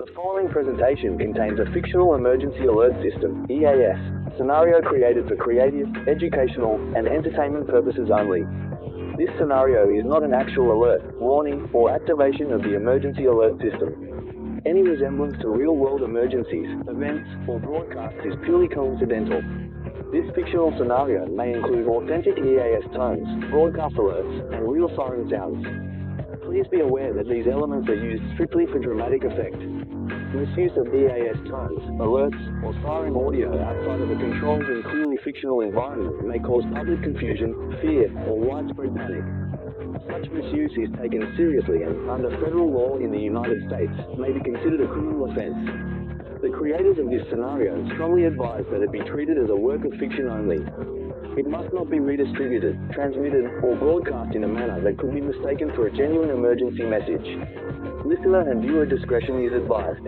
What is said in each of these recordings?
The following presentation contains a fictional emergency alert system, EAS, scenario created for creative, educational, and entertainment purposes only. This scenario is not an actual alert, warning, or activation of the emergency alert system. Any resemblance to real-world emergencies, events, or broadcasts is purely coincidental. This fictional scenario may include authentic EAS tones, broadcast alerts, and real siren sounds. Please be aware that these elements are used strictly for dramatic effect. Misuse of EAS tones, alerts, or siren audio outside of a controlled and clearly fictional environment may cause public confusion, fear, or widespread panic. Such misuse is taken seriously and, under federal law in the United States, may be considered a criminal offense. The creators of this scenario strongly advise that it be treated as a work of fiction only. It must not be redistributed, transmitted, or broadcast in a manner that could be mistaken for a genuine emergency message. Listener and viewer discretion is advised.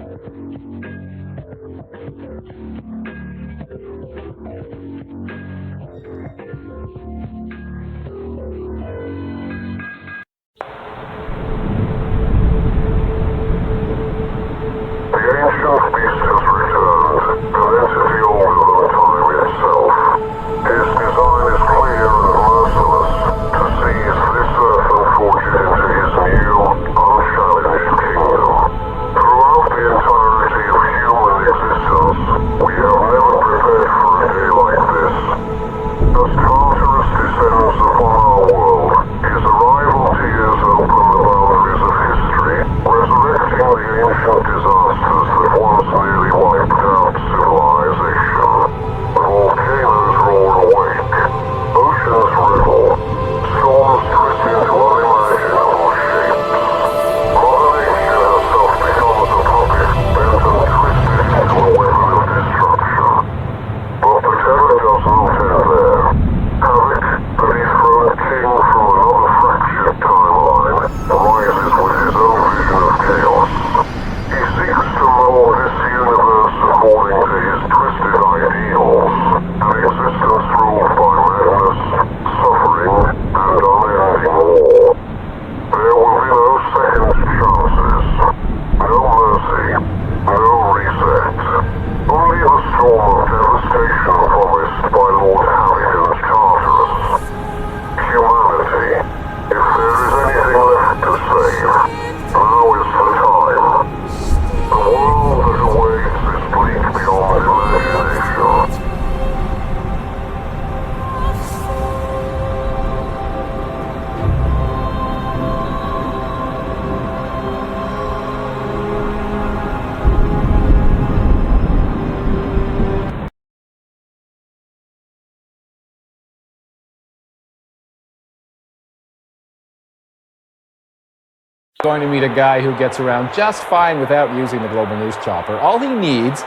Going to meet a guy who gets around just fine without using the Global News chopper. All he needs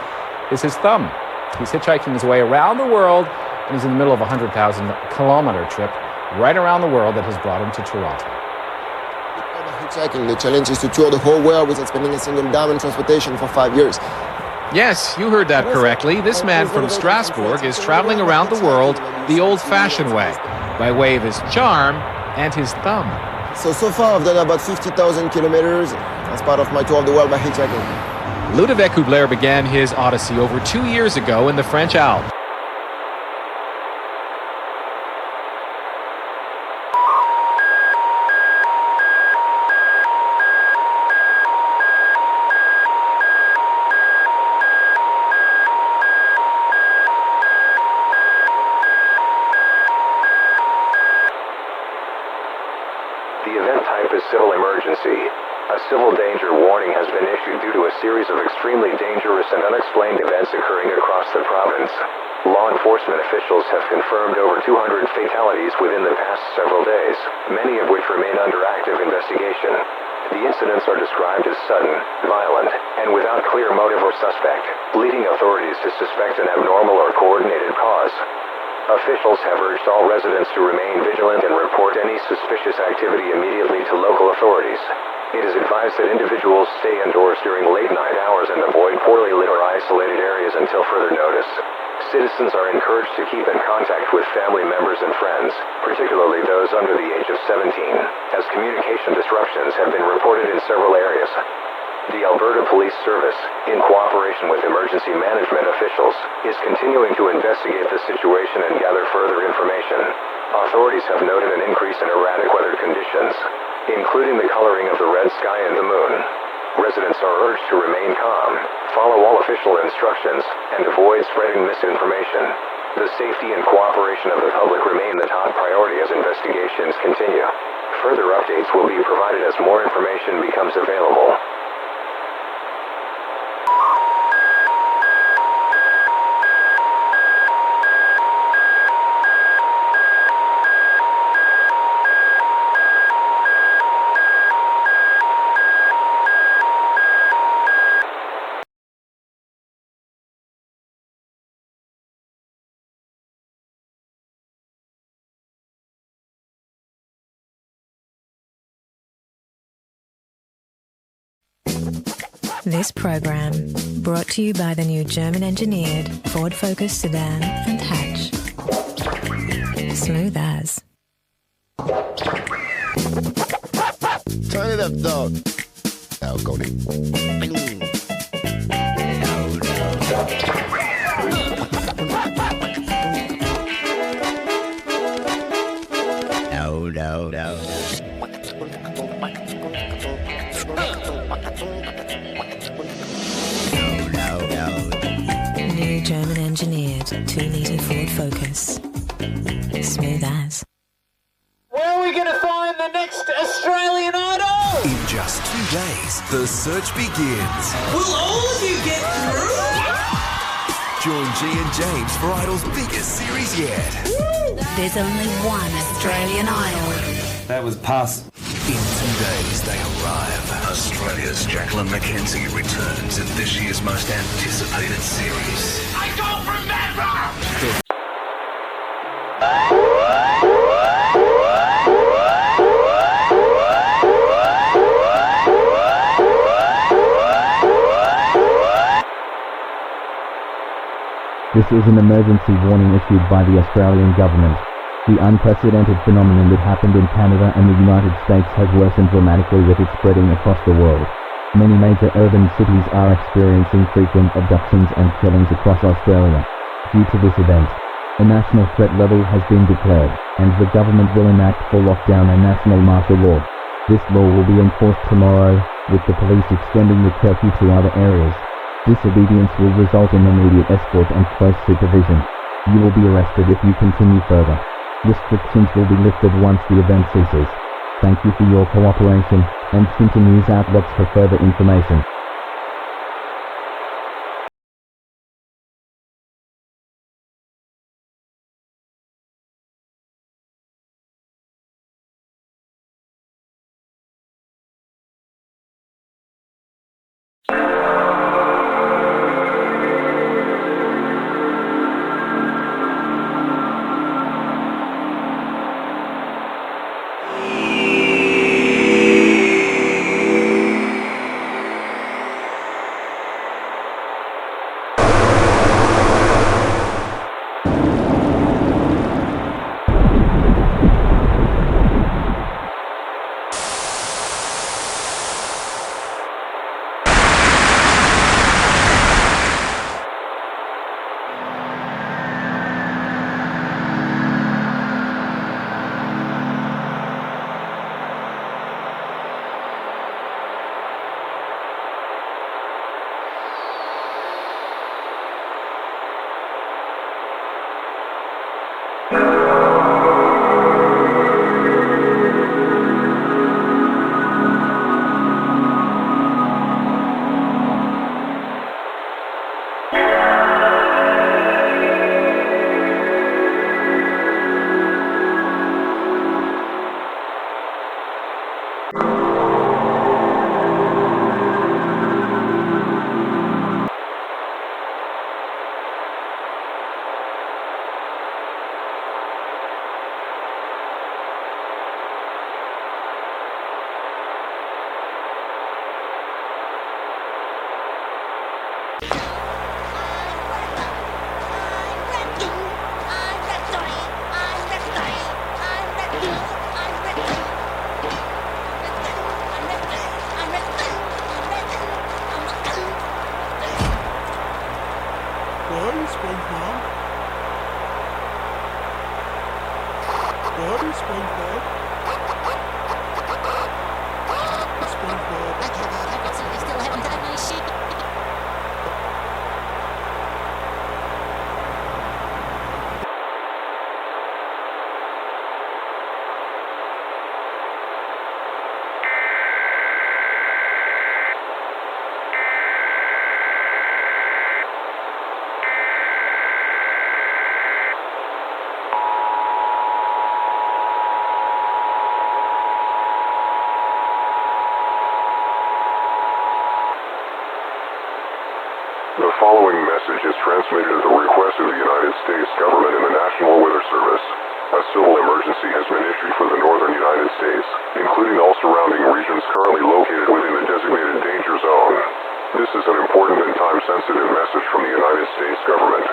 is his thumb. He's hitchhiking his way around the world, and he's in the middle of a 100,000-kilometer trip right around the world that has brought him to Toronto. Hitchhiking, the challenge is to tour the whole world without spending a single dime in transportation for 5 years. Yes, you heard that correctly. This man from Strasbourg is traveling around the world the old-fashioned way, by way of his charm and his thumb. So far I've done about 50,000 kilometers as part of my tour of the world by hitchhiking. Ludovic Hubler began his Odyssey over 2 years ago in the French Alps. The event type is civil emergency. A civil danger warning has been issued due to a series of extremely dangerous and unexplained events occurring across the province. Law enforcement officials have confirmed over 200 fatalities within the past several days, many of which remain under active investigation. The incidents are described as sudden, violent, and without clear motive or suspect, leading authorities to suspect an abnormal or coordinated cause. Officials have urged all residents to remain vigilant and report any suspicious activity immediately to local authorities. It is advised that individuals stay indoors during late-night hours and avoid poorly lit or isolated areas until further notice. Citizens are encouraged to keep in contact with family members and friends, particularly those under the age of 17, as communication disruptions have been reported in several areas. The Alberta Police Service, in cooperation with emergency management officials, is continuing to investigate the situation and gather further information. Authorities have noted an increase in erratic weather conditions, including the coloring of the red sky and the moon. Residents are urged to remain calm, follow all official instructions, and avoid spreading misinformation. The safety and cooperation of the public remain the top priority as investigations continue. Further updates will be provided as more information becomes available. This program brought to you by the new German-engineered Ford Focus sedan and hatch. Smooth as. Turn it up, dog. Now go there. No. New German-engineered 2-litre Ford Focus. Smooth as. Where are we going to find the next Australian Idol? In just 2 days, the search begins. Will all of you get through? Join G and James for Idol's biggest series yet. There's only one Australian Idol. That was pass. In 2 days, they arrive. Australia's Jacqueline McKenzie returns in this year's most anticipated series. I don't remember! This is an emergency warning issued by the Australian government. The unprecedented phenomenon that happened in Canada and the United States has worsened dramatically with it spreading across the world. Many major urban cities are experiencing frequent abductions and killings across Australia. Due to this event, a national threat level has been declared, and the government will enact for lockdown and national martial law. This law will be enforced tomorrow, with the police extending the curfew to other areas. Disobedience will result in immediate escort and close supervision. You will be arrested if you continue further. Restrictions will be lifted once the event ceases. Thank you for your cooperation, and turn to news outlets for further information. SpongeBob? What is SpongeBob? SpongeBob. I still haven't done my shit. The following message is transmitted at the request of the United States government and the National Weather Service. A civil emergency has been issued for the northern United States, including all surrounding regions currently located within the designated danger zone. This is an important and time-sensitive message from the United States government.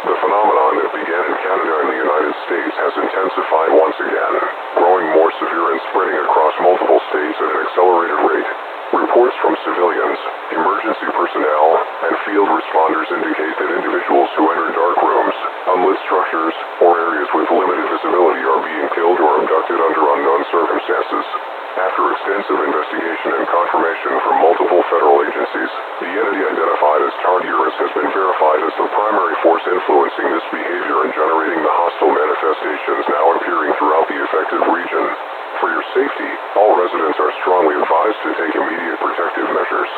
The phenomenon that began in Canada and the United States has intensified once again, growing more severe and spreading across multiple states at an accelerated rate. Reports from civilians, emergency personnel, and field responders indicate that individuals who enter dark rooms, unlit structures, or areas with limited visibility are being killed or abducted under unknown circumstances. After extensive investigation and confirmation from multiple federal agencies, the entity identified as Tartarus has been verified as the primary force influencing this behavior and generating the hostile manifestations now appearing throughout the affected region. For your safety, all residents are strongly advised to take immediate protective measures.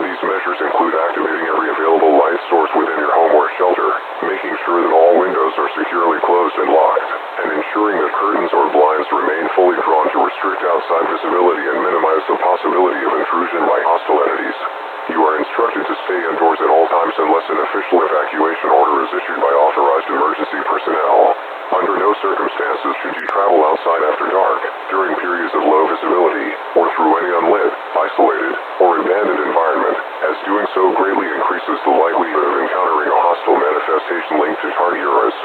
These measures include activating every available light source within your home or shelter, making sure that all windows are securely closed and locked, and ensuring that curtains or blinds remain fully drawn to restrict outside visibility and minimize the possibility of intrusion by hostile entities. You are instructed to stay indoors at all times unless an official evacuation order is issued by authorized emergency personnel. Under no circumstances should you travel outside after dark, during periods of low visibility, or through any unlit, isolated, or abandoned environment, as doing so greatly increases the likelihood of encountering a hostile manifestation linked to Tartarus.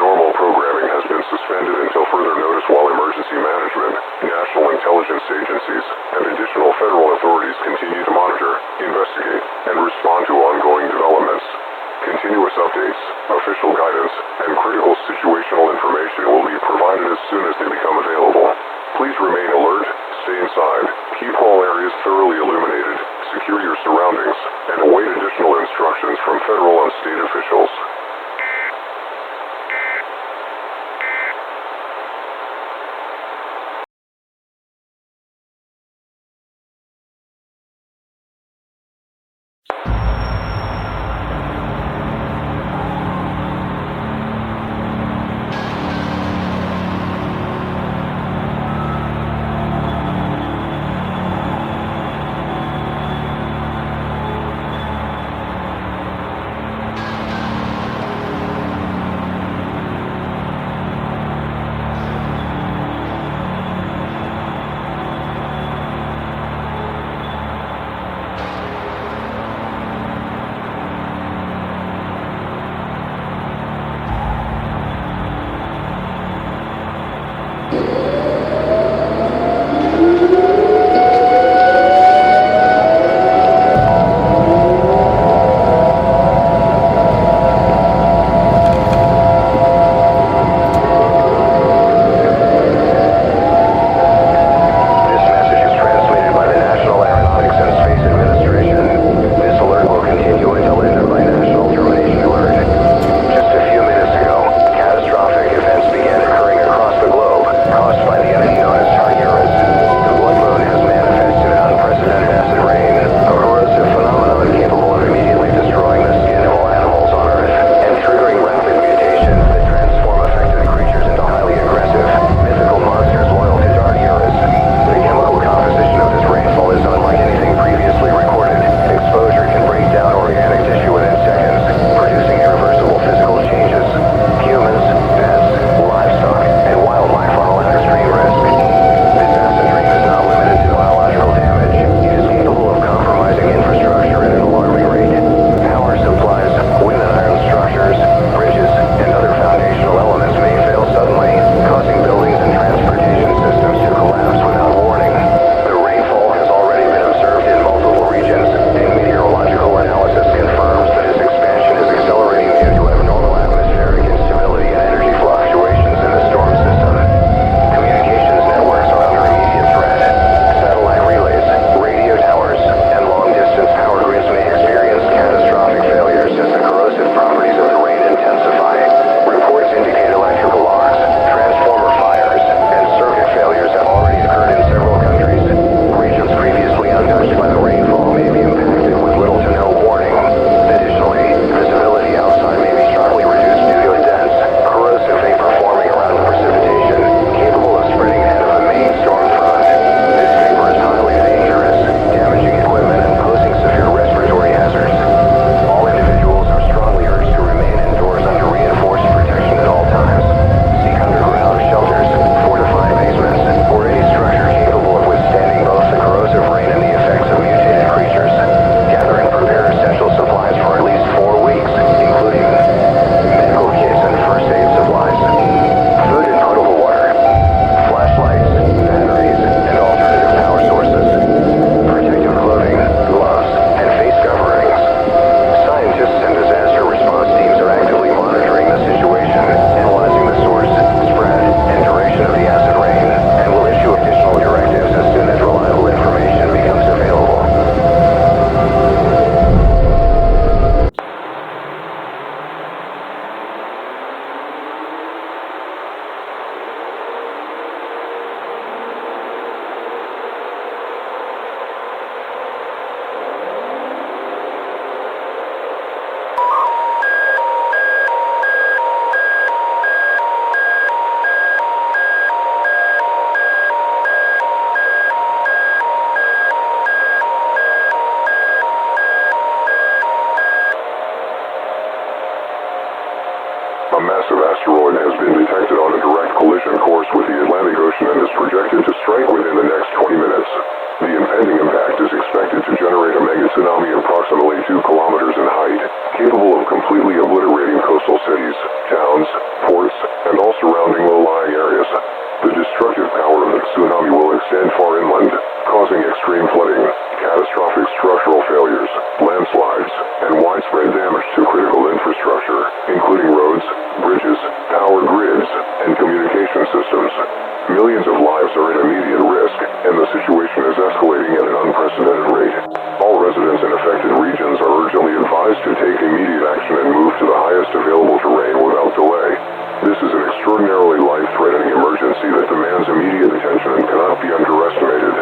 Normal programming has been suspended until further notice while emergency management, national intelligence agencies, and additional federal authorities continue to monitor, investigate, and respond to ongoing developments. Continuous updates, official guidance, and critical situational information will be provided as soon as they become available. Please remain alert, stay inside, keep all areas thoroughly illuminated, secure your surroundings, and await additional instructions from federal and state officials. massive asteroid has been detected on a direct collision course with the Atlantic Ocean and is projected to strike within the next 20 minutes. The impending impact is expected to generate a mega tsunami approximately 2 kilometers in height, capable of completely obliterating coastal cities, towns, ports, and all surrounding low-lying areas. The destructive power of the tsunami will extend far inland, causing extreme flooding, catastrophic structural failures, landslides, and widespread damage to critical infrastructure, including roads, bridges, power grids, and communication systems. Millions of lives are at immediate risk, and the situation is escalating at an unprecedented rate. All residents in affected regions are urgently advised to take immediate action and move to the highest available terrain without delay. This is an extraordinarily life-threatening emergency that demands immediate attention and cannot be underestimated.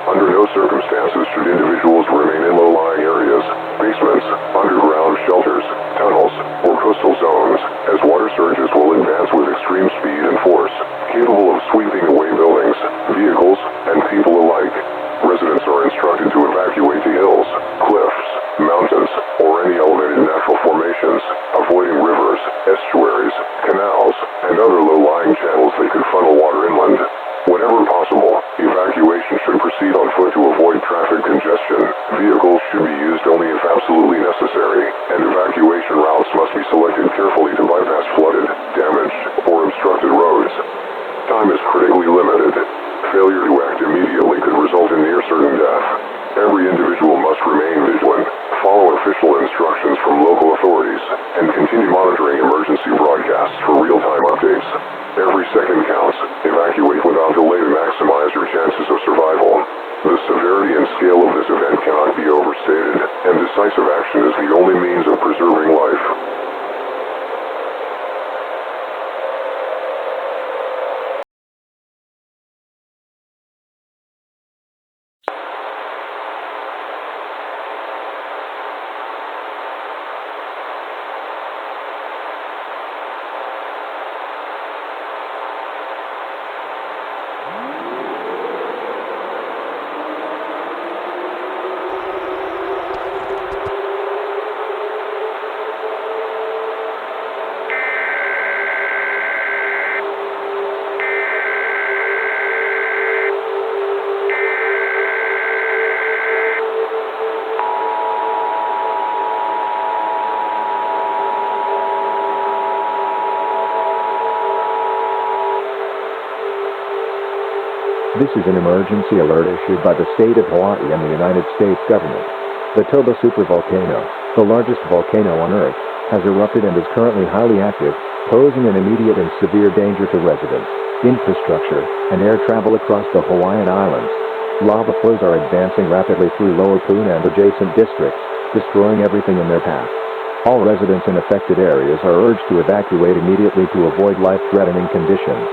Under no circumstances should individuals remain in low-lying areas, basements, underground shelters, tunnels, or coastal zones, as water surges will advance with extreme speed and force, capable of sweeping away buildings, vehicles, and people alike. Residents are instructed to evacuate to hills, cliffs, mountains, or any elevated natural formations, avoiding rivers, estuaries, canals, and other low-lying channels that could funnel water inland. Whenever possible, evacuation should proceed on foot to avoid traffic congestion. Vehicles should be used only if absolutely necessary, and evacuation routes must be selected carefully to bypass flooded, damaged, or obstructed roads. Time is critically limited. Failure to act immediately could result in near-certain death. Every individual must remain vigilant, follow official instructions from local authorities, and continue monitoring emergency broadcasts for real-time updates. Every second counts. Evacuate without delay to maximize your chances of survival. The severity and scale of this event cannot be overstated, and decisive action is the only means of preserving life. This is an emergency alert issued by the state of Hawaii and the United States government. The Toba supervolcano, the largest volcano on Earth, has erupted and is currently highly active, posing an immediate and severe danger to residents, infrastructure, and air travel across the Hawaiian Islands. Lava flows are advancing rapidly through Lower Poon and adjacent districts, destroying everything in their path. All residents in affected areas are urged to evacuate immediately to avoid life-threatening conditions.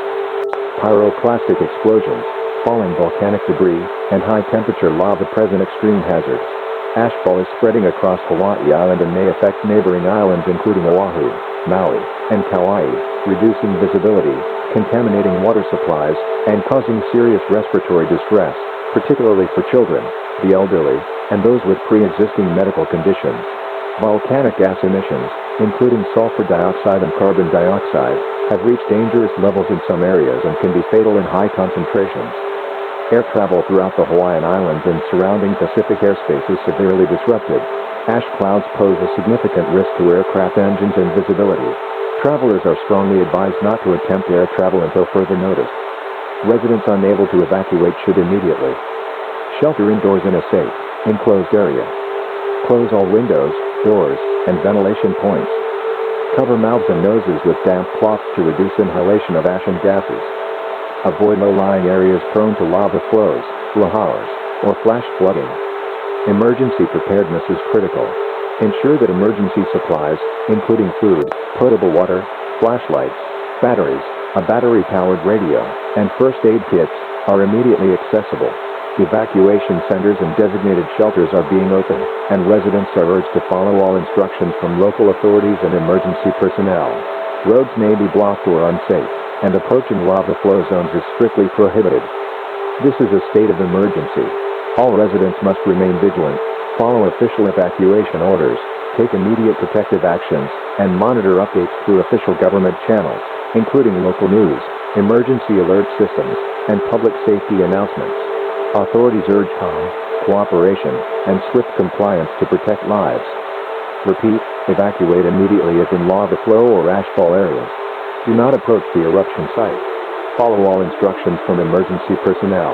Pyroclastic explosions, falling volcanic debris, and high-temperature lava present extreme hazards. Ashfall is spreading across Hawaii Island and may affect neighboring islands including Oahu, Maui, and Kauai, reducing visibility, contaminating water supplies, and causing serious respiratory distress, particularly for children, the elderly, and those with pre-existing medical conditions. Volcanic gas emissions, including sulfur dioxide and carbon dioxide, have reached dangerous levels in some areas and can be fatal in high concentrations. Air travel throughout the Hawaiian Islands and surrounding Pacific airspace is severely disrupted. Ash clouds pose a significant risk to aircraft engines and visibility. Travelers are strongly advised not to attempt air travel until further notice. Residents unable to evacuate should immediately shelter indoors in a safe, enclosed area. Close all windows, doors, and ventilation points. Cover mouths and noses with damp cloths to reduce inhalation of ash and gases. Avoid low-lying areas prone to lava flows, lahars, or flash flooding. Emergency preparedness is critical. Ensure that emergency supplies, including food, potable water, flashlights, batteries, a battery-powered radio, and first aid kits, are immediately accessible. Evacuation centers and designated shelters are being opened, and residents are urged to follow all instructions from local authorities and emergency personnel. Roads may be blocked or unsafe, and approaching lava flow zones is strictly prohibited. This is a state of emergency. All residents must remain vigilant, follow official evacuation orders, take immediate protective actions, and monitor updates through official government channels, including local news, emergency alert systems, and public safety announcements. Authorities urge calm, cooperation, and swift compliance to protect lives. Repeat, evacuate immediately if in lava flow or ashfall areas. Do not approach the eruption site. Follow all instructions from emergency personnel.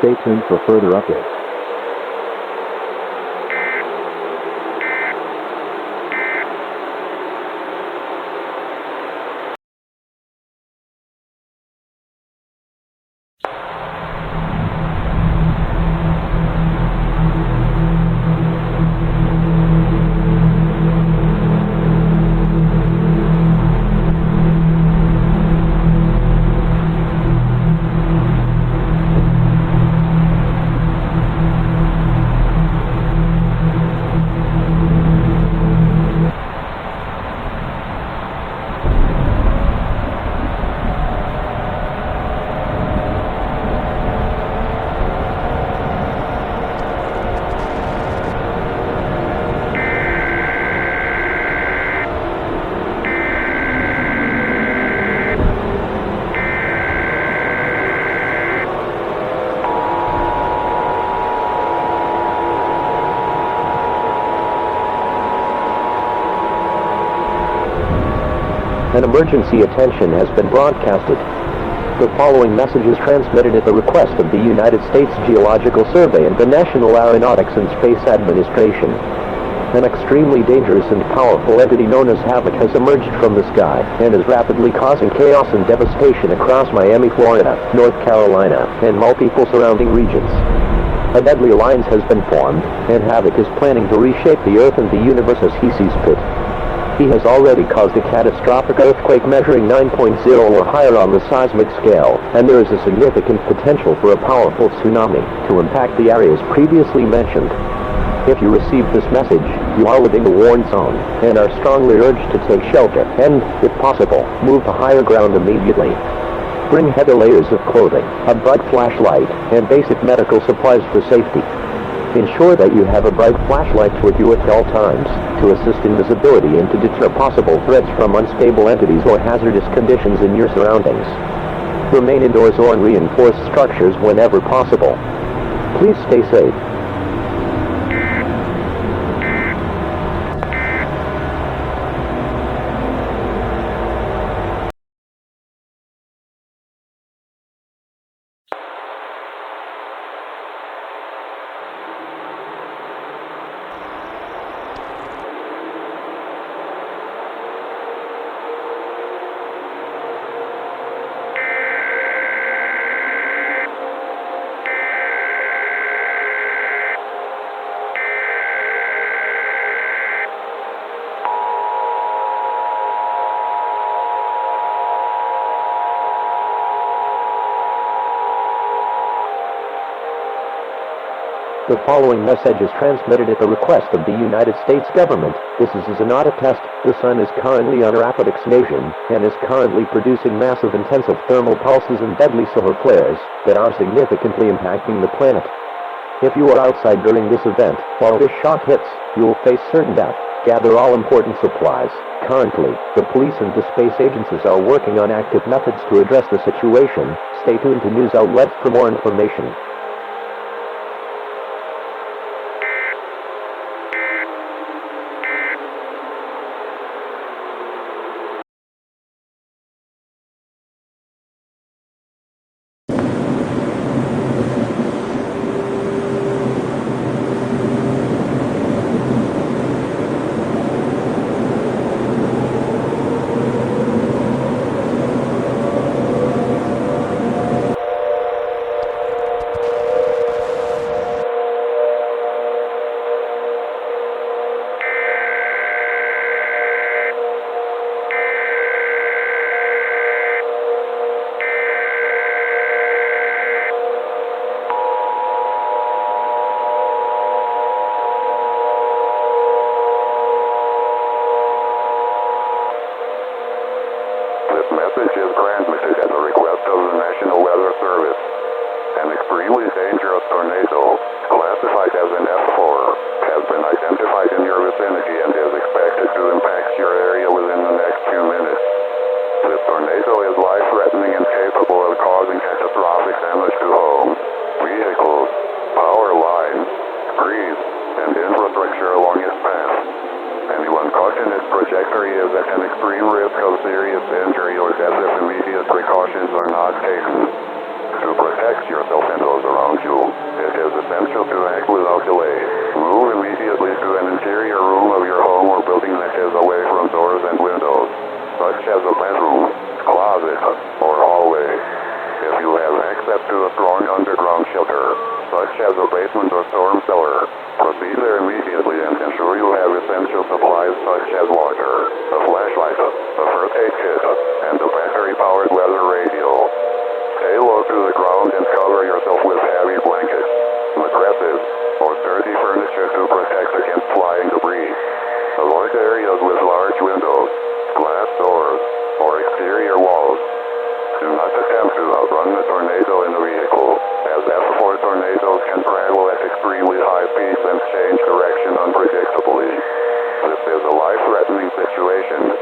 Stay tuned for further updates. An emergency attention has been broadcasted. The following message is transmitted at the request of the United States Geological Survey and the National Aeronautics and Space Administration. An extremely dangerous and powerful entity known as Havoc has emerged from the sky and is rapidly causing chaos and devastation across Miami, Florida, North Carolina, and multiple surrounding regions. A deadly alliance has been formed, and Havoc is planning to reshape the Earth and the universe as he sees fit. He has already caused a catastrophic earthquake measuring 9.0 or higher on the seismic scale, and there is a significant potential for a powerful tsunami to impact the areas previously mentioned. If you receive this message, you are within the warn zone, and are strongly urged to take shelter, and, if possible, move to higher ground immediately. Bring heavy layers of clothing, a bright flashlight, and basic medical supplies for safety. Ensure that you have a bright flashlight with you at all times, to assist in visibility and to deter possible threats from unstable entities or hazardous conditions in your surroundings. Remain indoors or in reinforced structures whenever possible. Please stay safe. The following message is transmitted at the request of the United States government. This is not a test. The sun is currently under rapid expansion and is currently producing massive intensive thermal pulses and deadly solar flares that are significantly impacting the planet. If you are outside during this event, while this shock hits, you will face certain death. Gather all important supplies. Currently, the police and the space agencies are working on active methods to address the situation. Stay tuned to news outlets for more information. An extremely dangerous tornado classified as an F4, has been identified in your vicinity and is expected to impact your area within the next few minutes. This tornado is life-threatening and capable of causing catastrophic damage to homes, vehicles, power lines, trees, and infrastructure along its path. Anyone caught in its trajectory is at an extreme risk of serious injury or death if immediate precautions are not taken. To protect yourself and those around you, it is essential to act without delay. Move immediately to an interior room of your home or building that is away from doors and windows, such as a bedroom, closet, or hallway. If you have access to a strong underground shelter, such as a basement or storm cellar, proceed there immediately and ensure you have essential supplies such as water, a flashlight, a first aid kit, and a battery-powered weather radio. Stay low to the ground and cover yourself with heavy blankets, mattresses, or sturdy furniture to protect against flying debris. Avoid areas with large windows, glass doors, or exterior walls. Do not attempt to outrun the tornado in a vehicle, as F4 tornadoes can travel at extremely high speeds and change direction unpredictably. This is a life-threatening situation.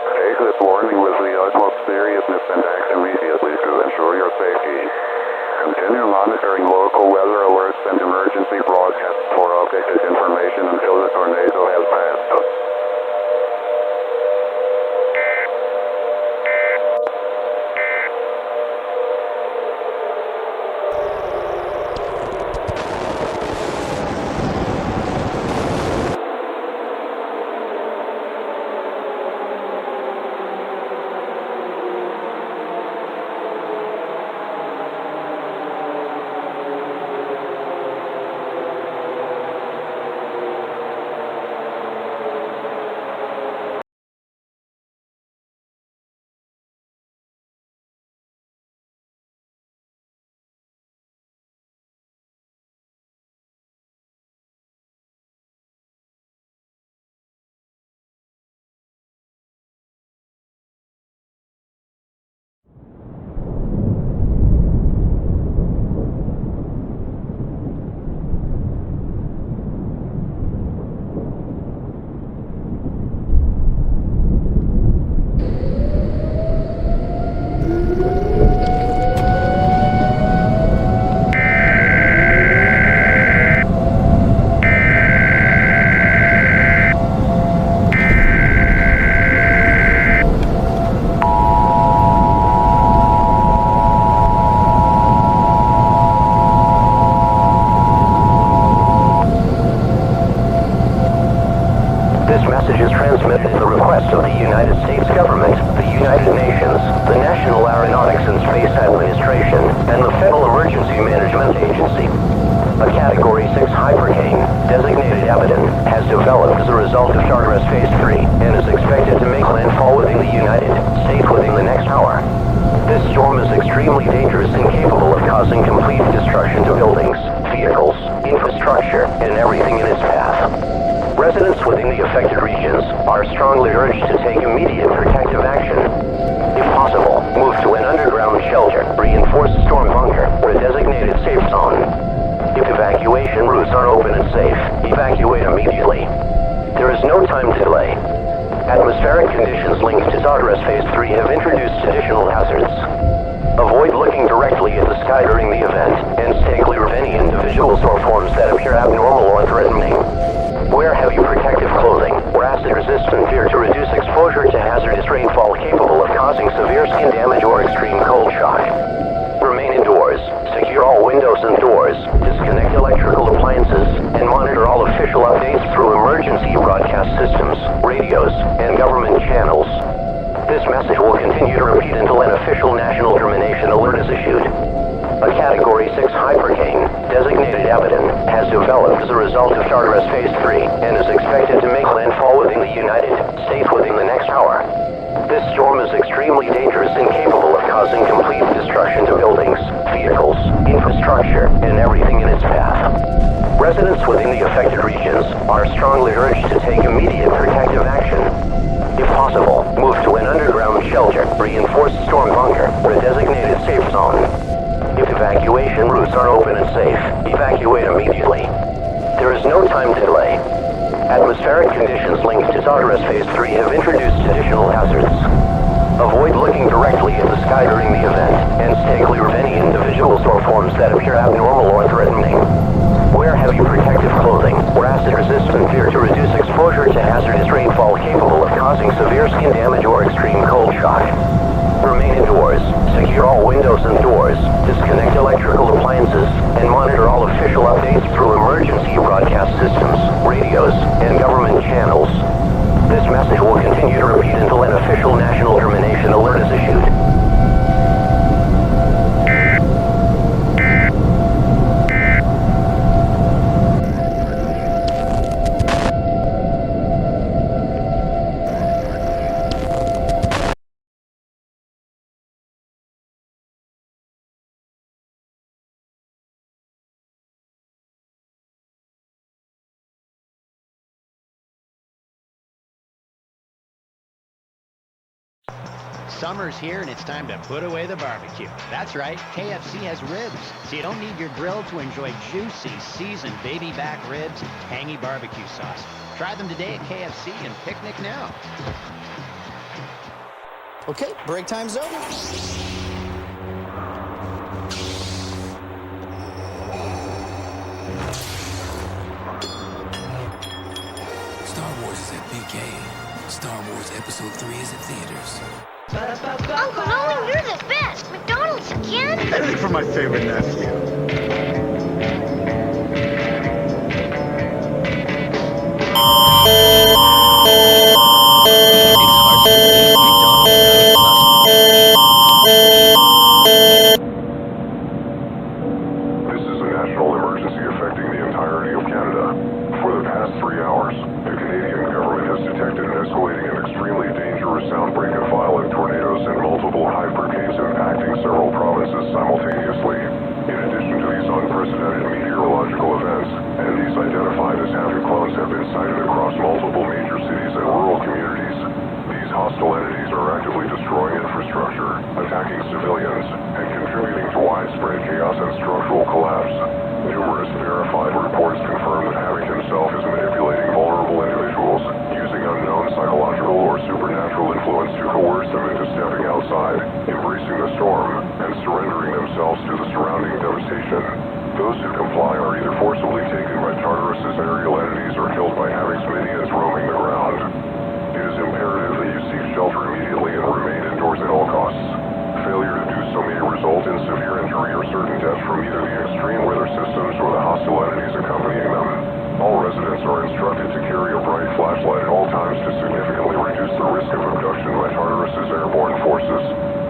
Take this warning with the utmost seriousness and act immediately to ensure your safety. Continue monitoring local weather alerts and emergency broadcasts for updated information until the tornado has passed. A Category 6 Hypercane, designated Abaddon, has developed as a result of Tartarus Phase 3 and is expected to make landfall within the United States within the next hour. This storm is extremely dangerous and capable of causing complete destruction to buildings, vehicles, infrastructure, and everything in its path. Residents within the affected regions are strongly urged to take immediate protective action. If possible, move to an underground shelter, reinforced storm bunker, or a designated safe zone. If evacuation routes are open and safe, evacuate immediately. There is no time to delay. Atmospheric conditions linked to Tartarus Phase 3 have introduced additional hazards. Avoid looking directly at the sky during the event, and stay clear of any individuals or forms that appear abnormal or threatening. Wear heavy protective clothing or acid-resistant gear to reduce exposure to hazardous rainfall capable of causing severe skin damage or extreme cold shock. Remain indoors, secure all windows and doors, disconnect electrical appliances, and monitor all official updates through emergency broadcast systems, radios, and government channels. This message will continue to repeat until an official national termination alert is issued. A Category 6 Hypercane, designated Abaddon, has developed as a result of Tartarus Phase 3 and is expected to make landfall within the United States within the next hour. This storm is extremely dangerous and capable of causing complete destruction to buildings, vehicles, infrastructure, and everything in its path. Residents within the affected regions are strongly urged to take immediate protective action. If possible, move to an underground shelter, reinforced storm bunker, or a designated safe zone. If evacuation routes are open and safe, evacuate immediately. Tartarus Phase 3 have introduced additional hazards. Avoid looking directly at the sky during the event, and stay clear of any individuals or forms that appear abnormal or threatening. Wear heavy protective clothing or acid-resistant gear to reduce exposure to hazardous rainfall capable of causing severe skin damage or extreme cold shock. Remain indoors, secure all windows and doors, disconnect electrical appliances, and monitor all official updates through emergency broadcast systems, radios, and government channels. This message will continue to repeat until an official national termination alert is issued. Summer's here and it's time to put away the barbecue. That's right, KFC has ribs, so you don't need your grill to enjoy juicy, seasoned baby back ribs and tangy barbecue sauce. Try them today at KFC and picnic now. Okay, break time's over. Star Wars is at PK. Star Wars Episode 3 is in theaters. Uncle Nolan, you're the best! McDonald's again? Anything for my favorite nephew. This is a national emergency affecting the entirety of Canada. For the past 3 hours, the Canadian government has detected an escalating and extremely dangerous outbreak of violent tornadoes and multiple hypercanes impacting several provinces simultaneously. In addition to these unprecedented meteorological events, entities identified as Havoc clones have been sighted across multiple major cities and rural communities. These hostile entities are actively destroying infrastructure, attacking civilians, and contributing to widespread chaos and structural collapse. Numerous verified reports confirm that Havoc himself is manipulating vulnerable individuals, using unknown psychological or supernatural influence to coerce them into stepping outside, embracing the storm, and surrendering themselves to the surrounding devastation. Those who comply are either forcibly taken by Tartarus's aerial entities or killed by Havoc's minions roaming the ground. It is imperative that you seek shelter immediately and remain indoors at all costs. Failure to do so may result in severe injury or certain death from either the extreme weather systems or the hostile entities accompanying them. All residents are instructed to carry a bright flashlight at all times to significantly reduce the risk of abduction by Tartarus's airborne forces.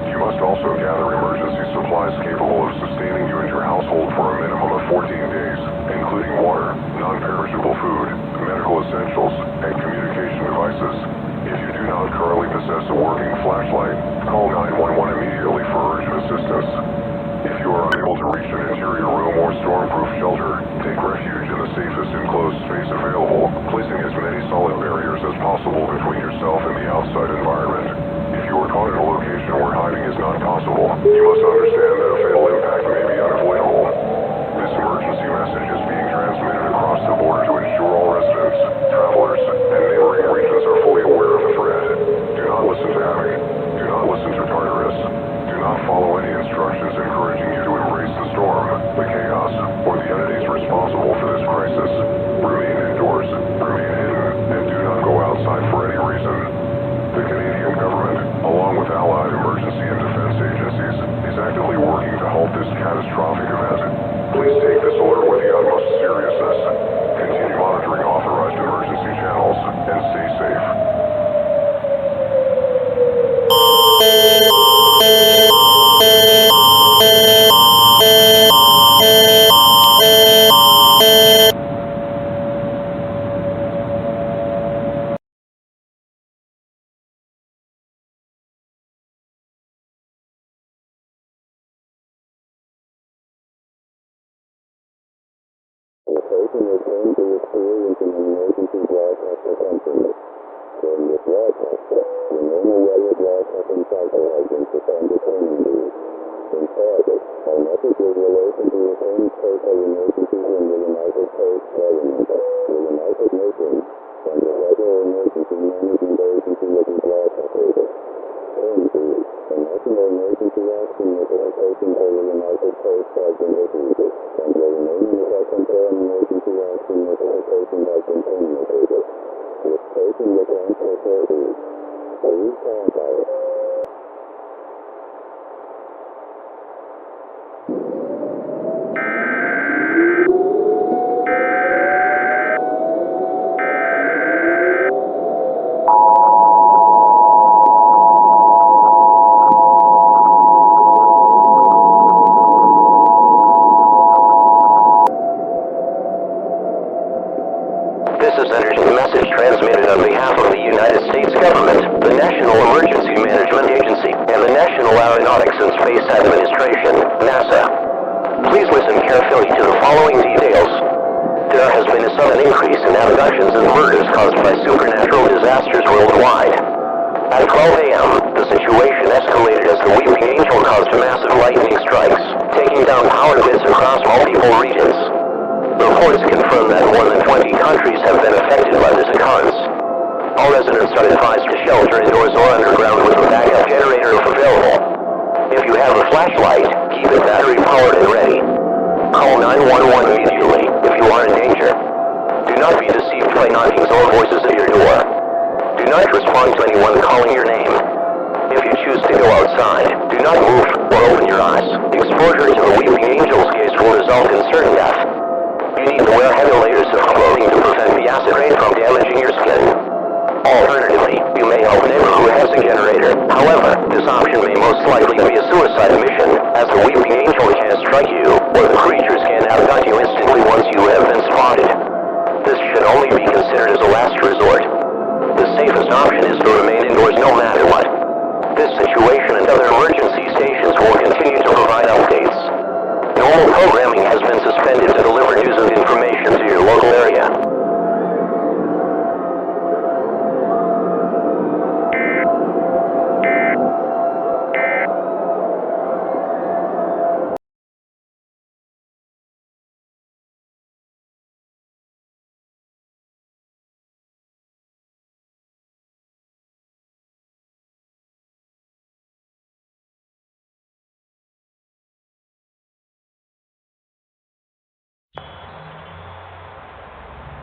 You must also gather emergency supplies capable of sustaining you and your household for a minimum of 14 days, including water, non-perishable food, medical essentials, and communication devices. If you do not currently possess a working flashlight, call 911 immediately for urgent assistance. If you are unable to reach an interior room or storm-proof shelter, take refuge in the safest enclosed space available, placing as many solid barriers as possible between yourself and the outside environment. If you are caught in a location where hiding is not possible, you must understand that a fatal impact may be unavoidable. This emergency message is being transmitted across the border to ensure all residents, travelers, and neighboring regions are fully aware of the threat. Do not listen to Havoc. Do not listen to Tartarus. Do not follow any instructions encouraging you to embrace the storm, the chaos, or the entities responsible for this crisis. Remain indoors, remain hidden, and do not go outside for any reason. The Canadian government, along with allied emergency and defense agencies, is actively working to halt this catastrophic event. Please take this alert with the utmost seriousness. Continue monitoring authorized emergency channels, and stay safe. Transmitted on behalf of the United States government, the National Emergency Management Agency, and the National Aeronautics and Space Administration, NASA. Please listen carefully to the following details. There has been a sudden increase in abductions and murders caused by supernatural disasters worldwide. At 12 a.m., the situation escalated as the Weeping Angel caused massive lightning strikes, taking down power grids across multiple regions. Reports confirm that more than 20 countries have been affected by this occurrence. All residents are advised to shelter indoors or underground with a backup generator if available. If you have a flashlight, keep it battery powered and ready. Call 911 immediately if you are in danger. Do not be deceived by knockings or voices at your door. Do not respond to anyone calling your name. If you choose to go outside, do not move or open your eyes. Exposure to the Weeping Angel's gaze will result in certain death. You need to wear heavy layers of clothing to prevent the acid rain from damaging your skin. Alternatively, you may help a neighbor who has a generator. However, this option may most likely be a suicide mission, as the Weeping Angel can strike you, or the creatures can abduct you instantly once you have been spotted. This should only be considered as a last resort. The safest option is to remain indoors no matter what. This situation and other emergency stations will continue to provide updates. Normal programming has been suspended to deliver news and information to your local area.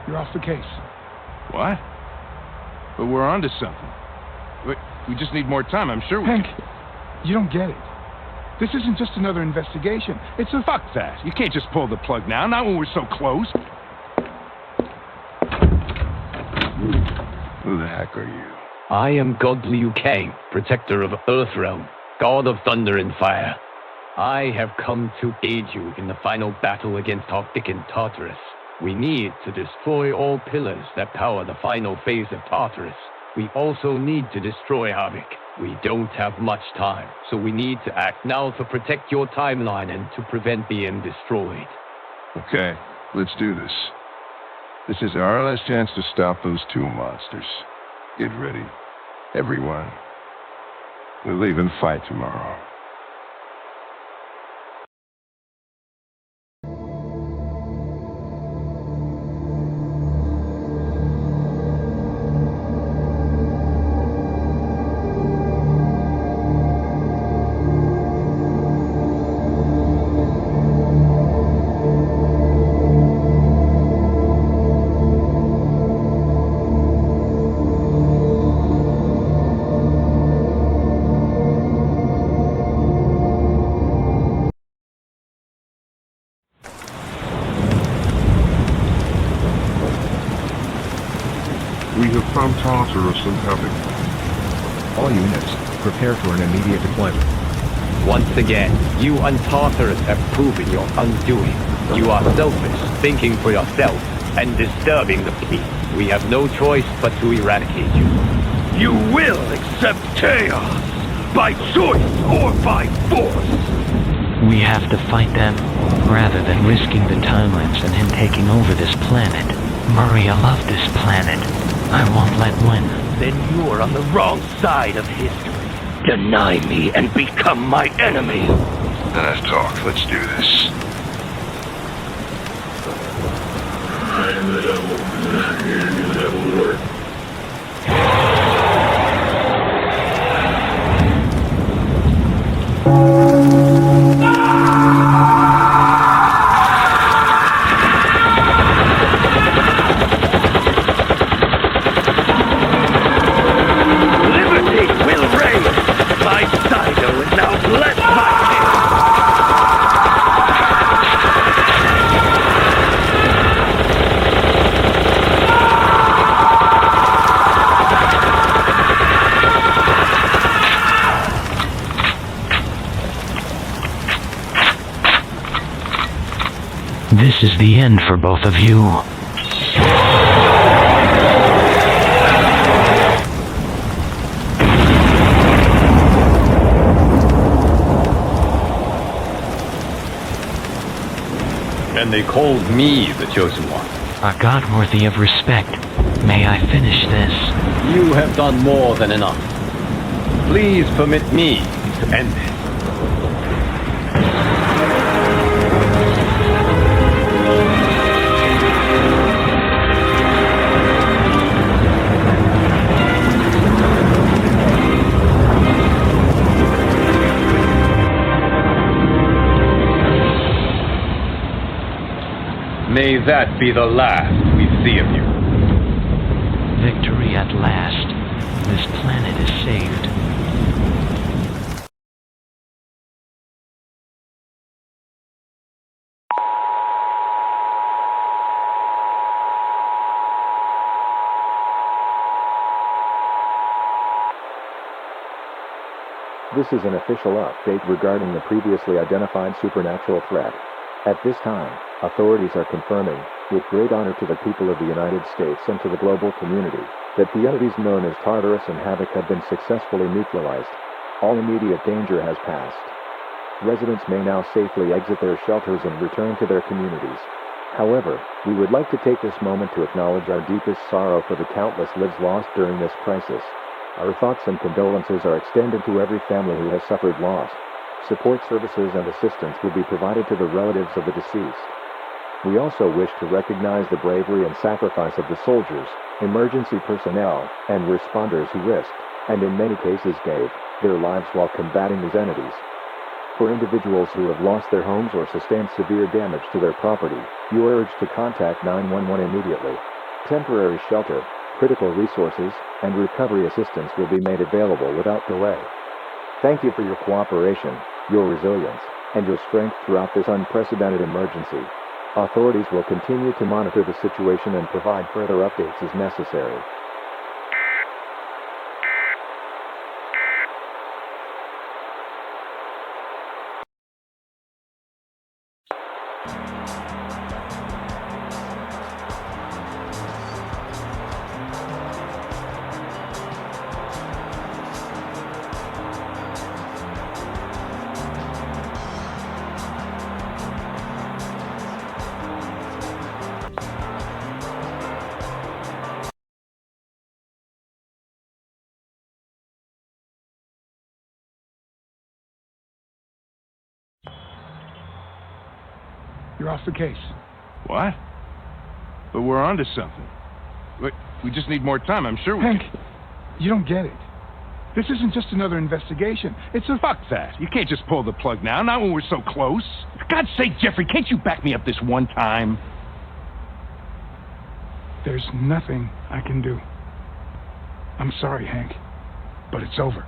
You're off the case. What? But we're onto something. We just need more time, I'm sure we Hank, you don't get it. This isn't just another investigation. It's a... Fuck that. You can't just pull the plug now, not when we're so close. Who the heck are you? I am God Liu Kang, protector of Earthrealm, god of thunder and fire. I have come to aid you in the final battle against Havoc and Tartarus. We need to destroy all pillars that power the final phase of Tartarus. We also need to destroy Havoc. We don't have much time, so we need to act now to protect your timeline and to prevent being destroyed. Okay, let's do this. This is our last chance to stop those two monsters. Get ready. Everyone. We'll leave and fight tomorrow. We have found Tartarus and Havoc. All units, prepare for an immediate deployment. Once again, you and Tartarus have proven your undoing. You are selfish, thinking for yourself, and disturbing the peace. We have no choice but to eradicate you. You will accept chaos, by choice or by force. We have to fight them, rather than risking the timelines and him taking over this planet. Maria loved this planet. I won't let win. Then you're on the wrong side of history. Deny me and become my enemy. Enough talk, let's do this. I am the devil, and I'm here to do the devil's work. Liberty will reign! My Dido is now blessed by him! This is the end for both of you. And they called me the Chosen One. A god worthy of respect. May I finish this? You have done more than enough. Please permit me to end this. May that be the last we see of you. Victory at last. This planet is saved. This is an official update regarding the previously identified supernatural threat. At this time, authorities are confirming, with great honor to the people of the United States and to the global community, that the entities known as Tartarus and Havoc have been successfully neutralized. All immediate danger has passed. Residents may now safely exit their shelters and return to their communities. However, we would like to take this moment to acknowledge our deepest sorrow for the countless lives lost during this crisis. Our thoughts and condolences are extended to every family who has suffered loss. Support services and assistance will be provided to the relatives of the deceased. We also wish to recognize the bravery and sacrifice of the soldiers, emergency personnel, and responders who risked, and in many cases gave, their lives while combating these entities. For individuals who have lost their homes or sustained severe damage to their property, you are urged to contact 911 immediately. Temporary shelter, critical resources, and recovery assistance will be made available without delay. Thank you for your cooperation, your resilience, and your strength throughout this unprecedented emergency. Authorities will continue to monitor the situation and provide further updates as necessary. You're off the case. What? But we're onto something. We just need more time, I'm sure we Hank, can... you don't get it. This isn't just another investigation. It's a... Fuck that. You can't just pull the plug now, not when we're so close. For God's sake, Jeffrey, can't you back me up this one time? There's nothing I can do. I'm sorry, Hank, but it's over.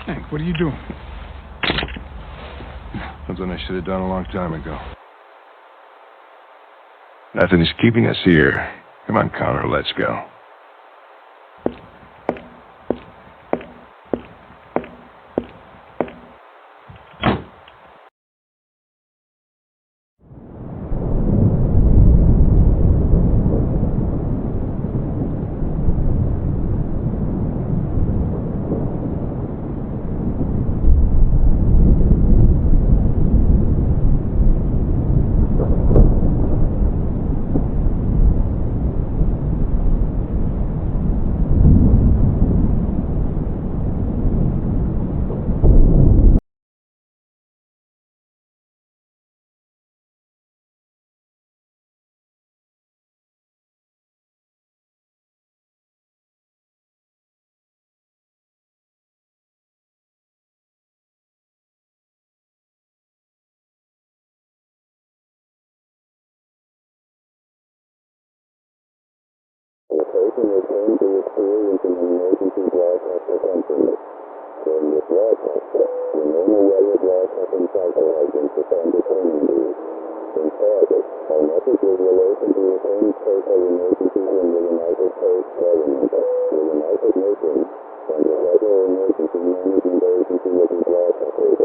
Hank, what are you doing? Something I should have done a long time ago. Nothing is keeping us here. Come on, Connor, let's go. currently experiencing an emergency broadcast attention. During this broadcast, the normal weather broadcasting cycle has been suspended permanently. Instead, our message will relate to the current state of emergency in the United States government, the United Nations, and the Federal Emergency Management Agency will be broadcasted.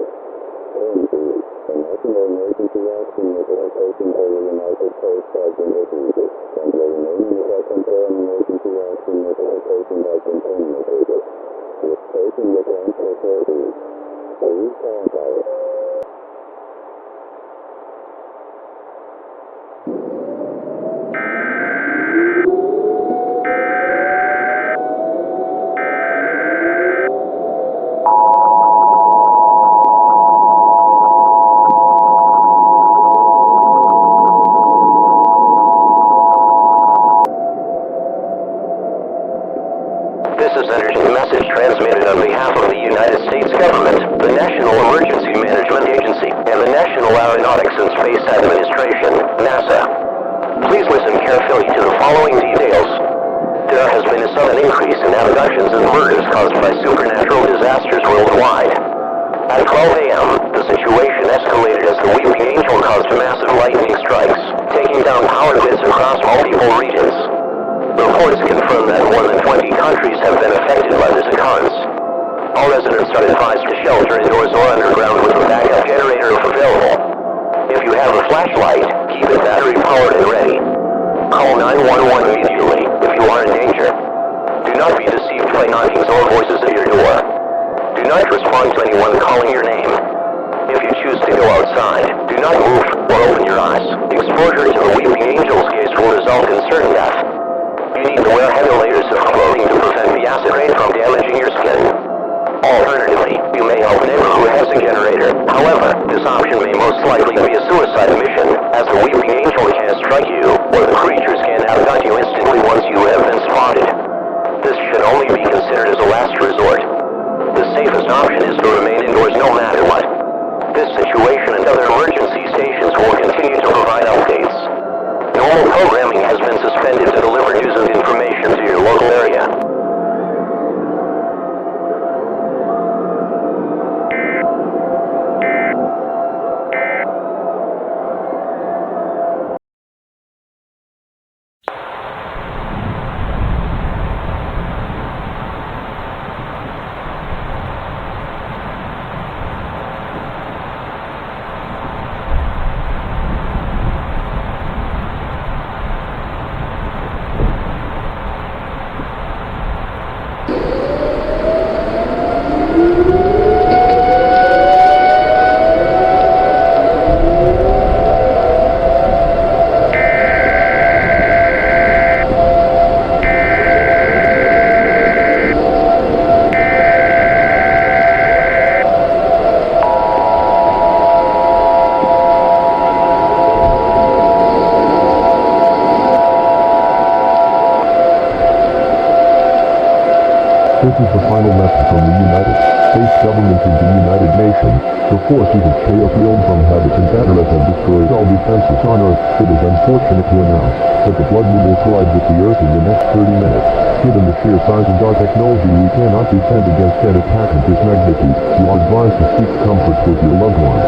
Currently, a national emergency action notification for the United States has been issued, and will remain in effect until an emergency action notification has been terminated. This station will transfer authorities. Please stand by. This is a message transmitted on behalf of the United States government, the National Emergency Management Agency, and the National Aeronautics and Space Administration, NASA. Please listen carefully to the following details. There has been a sudden increase in abductions and murders caused by supernatural disasters worldwide. At 12 a.m., the situation escalated as the Weeping Angel caused massive lightning strikes, taking down power grids across multiple regions. Reports confirm that more than 20 countries have been affected by this occurrence. All residents are advised to shelter indoors or underground with a backup generator if available. If you have a flashlight, keep it battery powered and ready. Call 911 immediately if you are in danger. Do not be deceived by knockings or voices at your door. Do not respond to anyone calling your name. If you choose to go outside, do not move or open your eyes. Exposure to the Weeping Angel's gaze will result in certain death. You need to wear heavy layers of clothing to prevent the acid rain from damaging your skin. Alternatively, you may help a neighbor who has a generator. However, this option may most likely be a suicide mission, as the Weeping Angel can strike you, or the creatures can abduct you instantly once you have been spotted. This should only be considered as a last resort. The safest option is to remain indoors no matter what. This situation and other emergency stations will continue to provide updates. Normal programming has been suspended to deliver news and information to your local area. This is the final message from the United States government and the United Nations. The forces of chaos from Havoc and Tartarus have destroyed all defenses on Earth. It is unfortunate to announce that the blood moon will collide with the Earth in the next 30 minutes. Given the sheer size of our technology, we cannot defend against an attack of this magnitude. You are advised to seek comfort with your loved ones.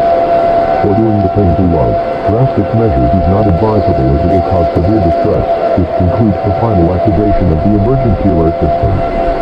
For doing the things you love, drastic measures is not advisable as it will cause severe distress. This concludes the final activation of the emergency alert system.